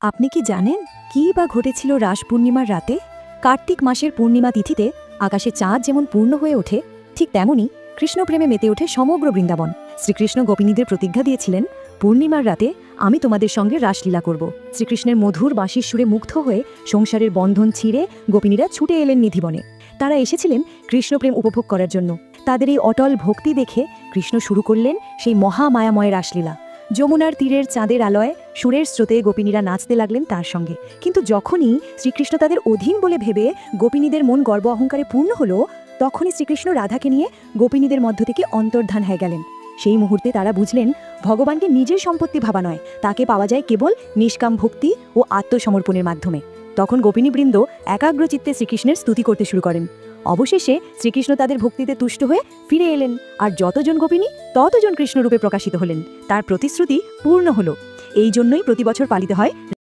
আপনি কি জানেন কী বা ঘটেছিল রাস পূর্ণিমার রাতে? কার্তিক মাসের পূর্ণিমা তিথিতে আকাশে চাঁদ যেমন পূর্ণ হয়ে ওঠে, ঠিক তেমনই কৃষ্ণপ্রেমে মেতে ওঠে সমগ্র বৃন্দাবন। শ্রীকৃষ্ণ গোপিনীদের প্রতিজ্ঞা দিয়েছিলেন, পূর্ণিমার রাতে আমি তোমাদের সঙ্গে রাসলীলা করব। শ্রীকৃষ্ণের মধুর বাঁশির সুরে মুগ্ধ হয়ে সংসারের বন্ধন ছিঁড়ে গোপিনীরা ছুটে এলেন নিধিবনে। তারা এসেছিলেন কৃষ্ণপ্রেম উপভোগ করার জন্য। তাদের এই অটল ভক্তি দেখে কৃষ্ণ শুরু করলেন সেই মহামায়াময় রাসলীলা। যমুনার তীরের চাঁদের আলোয় সুরের স্রোতে গোপিনীরা নাচতে লাগলেন তার সঙ্গে। কিন্তু যখনই শ্রীকৃষ্ণ তাদের অধীন বলে ভেবে গোপিনীদের মন গর্ব অহংকারে পূর্ণ হলো, তখনই শ্রীকৃষ্ণ রাধাকে নিয়ে গোপিনীদের মধ্য থেকে অন্তর্ধান হয়ে গেলেন। সেই মুহূর্তে তারা বুঝলেন, ভগবানকে নিজের সম্পত্তি ভাবা নয়, তাকে পাওয়া যায় কেবল নিষ্কাম ভক্তি ও আত্মসমর্পণের মাধ্যমে। তখন গোপিনীবৃন্দ একাগ্রচিত্তে শ্রীকৃষ্ণের স্তুতি করতে শুরু করেন। অবশেষে শ্রীকৃষ্ণ তাদের ভক্তিতে তুষ্ট হয়ে ফিরে এলেন, আর যতজন গোপিনী ততজন কৃষ্ণরূপে প্রকাশিত হলেন। তার প্রতিশ্রুতি পূর্ণ হল। এই জন্যই প্রতি বছর পালিত হয়